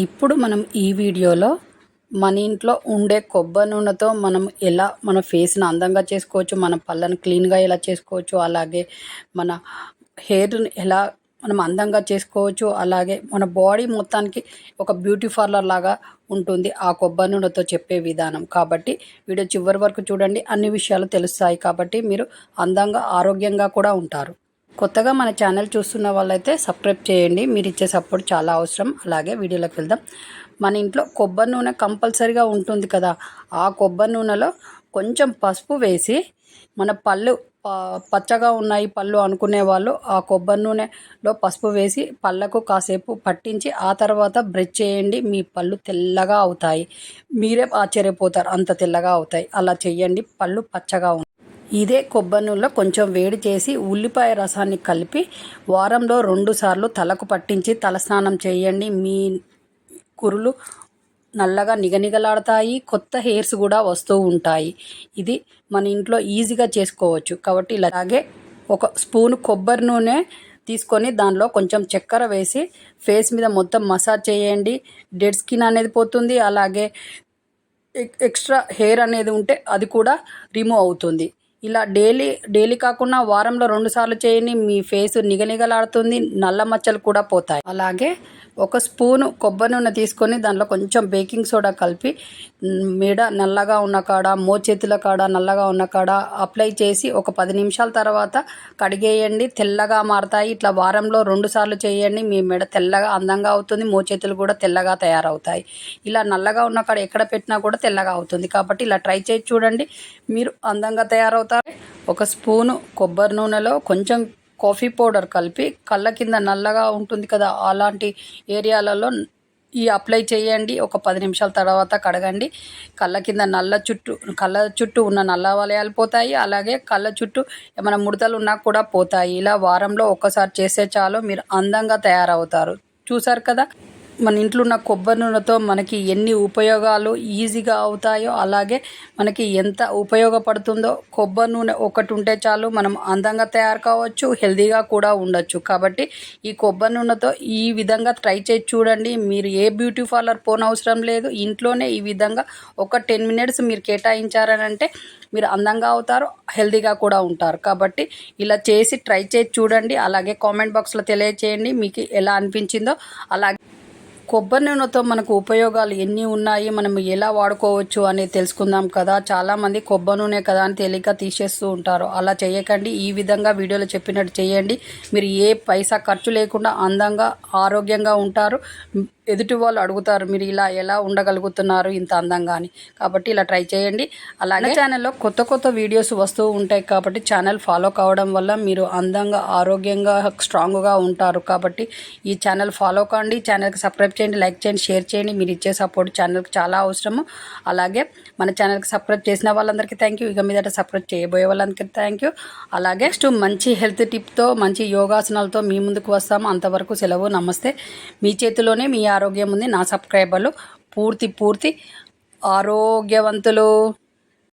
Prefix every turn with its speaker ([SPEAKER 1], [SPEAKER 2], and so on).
[SPEAKER 1] ఇప్పుడు మనం ఈ వీడియోలో మన ఇంట్లో ఉండే కొబ్బరి నూనెతో మనం ఎలా మన ఫేస్ని అందంగా చేసుకోవచ్చు, మన పళ్ళను క్లీన్గా ఎలా చేసుకోవచ్చు, అలాగే మన హెయిర్ని ఎలా మనం అందంగా చేసుకోవచ్చు, అలాగే మన బాడీ మొత్తానికి ఒక బ్యూటీ పార్లర్ లాగా ఉంటుంది ఆ కొబ్బరి నూనెతో చెప్పే విధానం. కాబట్టి వీడియో చివరి వరకు చూడండి, అన్ని విషయాలు తెలుస్తాయి. కాబట్టి మీరు అందంగా ఆరోగ్యంగా కూడా ఉంటారు. కొత్తగా మన ఛానల్ చూస్తున్న వాళ్ళైతే సబ్స్క్రైబ్ చేయండి. మీరు ఇచ్చే సపోర్ట్ చాలా అవసరం. అలాగే వీడియోలోకి వెళ్దాం. మన ఇంట్లో కొబ్బరి నూనె కంపల్సరీగా ఉంటుంది కదా. ఆ కొబ్బరి నూనెలో కొంచెం పసుపు వేసి మన పళ్ళు పచ్చగా ఉన్నాయి పళ్ళు అనుకునే వాళ్ళు ఆ కొబ్బరి నూనెలో పసుపు వేసి పళ్ళకు కాసేపు పట్టించి ఆ తర్వాత బ్రష్ చేయండి. మీ పళ్ళు తెల్లగా అవుతాయి. మీరే ఆశ్చర్యపోతారు, అంత తెల్లగా అవుతాయి. అలా చేయండి, పళ్ళు పచ్చగా ఉంటాయి. ఇదే కొబ్బరి నూనెలో కొంచెం వేడి చేసి ఉల్లిపాయ రసాన్ని కలిపి వారంలో 2 సార్లు తలకు పట్టించి తలస్నానం చేయండి. మీ కురులు నల్లగా నిగనిగలాడతాయి, కొత్త హెయిర్స్ కూడా వస్తూ ఉంటాయి. ఇది మన ఇంట్లో ఈజీగా చేసుకోవచ్చు. కాబట్టి ఇలాగే ఒక స్పూన్ కొబ్బరి నూనె తీసుకొని దానిలో కొంచెం చక్కెర వేసి ఫేస్ మీద మొత్తం మసాజ్ చేయండి. డెడ్ స్కిన్ అనేది పోతుంది. అలాగే ఎక్స్ట్రా హెయిర్ అనేది ఉంటే అది కూడా రిమూవ్ అవుతుంది. ఇలా డైలీ కాకుండా వారంలో 2 సార్లు చేయండి. మీ ఫేస్ నిగనిగలాడుతుంది, నల్ల మచ్చలు కూడా పోతాయి. అలాగే ఒక స్పూను కొబ్బరి నూనె తీసుకొని దాంట్లో కొంచెం బేకింగ్ సోడా కలిపి మెడ నల్లగా ఉన్న కాడ, మోచేతుల కాడ నల్లగా ఉన్న కాడ అప్లై చేసి ఒక 10 నిమిషాల తర్వాత కడిగేయండి. తెల్లగా మారతాయి. ఇట్లా వారంలో 2 సార్లు చేయండి. మీ మెడ తెల్లగా అందంగా అవుతుంది, మోచేతులు కూడా తెల్లగా తయారవుతాయి. ఇలా నల్లగా ఉన్న కాడ ఎక్కడ పెట్టినా కూడా తెల్లగా అవుతుంది. కాబట్టి ఇలా ట్రై చేసి చూడండి, మీరు అందంగా తయారవుతారు. ఒక స్పూను కొబ్బరి నూనెలో కొంచెం కాఫీ పౌడర్ కలిపి కళ్ళ కింద నల్లగా ఉంటుంది కదా, అలాంటి ఏరియాలలో ఈ అప్లై చేయండి. ఒక 10 నిమిషాల తర్వాత కడగండి. కళ్ళ చుట్టూ ఉన్న నల్ల వలయాలు పోతాయి. అలాగే కళ్ళ చుట్టూ ఏమైనా ముడతలు ఉన్నా కూడా పోతాయి. ఇలా వారంలో ఒక్కసారి చేస్తే చాలు, మీరు అందంగా తయారవుతారు. చూసారు కదా, మన ఇంట్లో ఉన్న కొబ్బరి నూనెతో మనకి ఎన్ని ఉపయోగాలు ఈజీగా అవుతాయో, అలాగే మనకి ఎంత ఉపయోగపడుతుందో. కొబ్బరి నూనె ఒకటి ఉంటే చాలు, మనం అందంగా తయారు కావచ్చు, హెల్తీగా కూడా ఉండొచ్చు. కాబట్టి ఈ కొబ్బరి నూనెతో ఈ విధంగా ట్రై చేసి చూడండి. మీరు ఏ బ్యూటీ పార్లర్ పోనవసరం లేదు. ఇంట్లోనే ఈ విధంగా ఒక 10 మినిట్స్ మీరు కేటాయించారనంటే మీరు అందంగా అవుతారు, హెల్తీగా కూడా ఉంటారు. కాబట్టి ఇలా చేసి ట్రై చేసి చూడండి. అలాగే కామెంట్ బాక్స్లో తెలియచేయండి మీకు ఎలా అనిపించిందో. అలాగే కొబ్బరి నూనెతో మనకు ఉపయోగాలు ఎన్ని ఉన్నాయి, మనం ఎలా వాడుకోవచ్చు అనేది తెలుసుకుందాం కదా. చాలామంది కొబ్బరి నూనె కదా అని తేలిక తీసేస్తూ ఉంటారు. అలా చేయకండి. ఈ విధంగా వీడియోలో చెప్పినట్టు చేయండి. మీరు ఏ పైసా ఖర్చు లేకుండా అందంగా ఆరోగ్యంగా ఉంటారు. ఎదుటి వాళ్ళు అడుగుతారు, మీరు ఇలా ఎలా ఉండగలుగుతున్నారు ఇంత అందంగా అని. కాబట్టి ఇలా ట్రై చేయండి. అలాగే ఛానల్లో కొత్త వీడియోస్ వస్తూ ఉంటాయి. కాబట్టి ఛానల్ ఫాలో కావడం వల్ల మీరు అందంగా ఆరోగ్యంగా స్ట్రాంగ్గా ఉంటారు. కాబట్టి ఈ ఛానల్ ఫాలో కాండి, ఛానల్కి సబ్స్క్రైబ్ చేయండి, లైక్ చేయండి, షేర్ చేయండి. మీరు ఇచ్చే సపోర్ట్ ఛానల్కి చాలా అవసరము. అలాగే మన ఛానల్కి సబ్స్క్రైబ్ చేసిన వాళ్ళందరికీ థ్యాంక్ యూ. ఇక మీదట సబ్స్క్రైబ్ చేయబోయే వాళ్ళందరికీ థ్యాంక్ యూ. అలాగే నెక్స్ట్ మంచి హెల్త్ టిప్తో, మంచి యోగాసనాలతో మీ ముందుకు వస్తాము. అంతవరకు సెలవు, నమస్తే. మీ చేతిలోనే మీ ఆరోగ్యం ఉంది. నా సబ్స్క్రైబర్లు పూర్తి ఆరోగ్యవంతులు.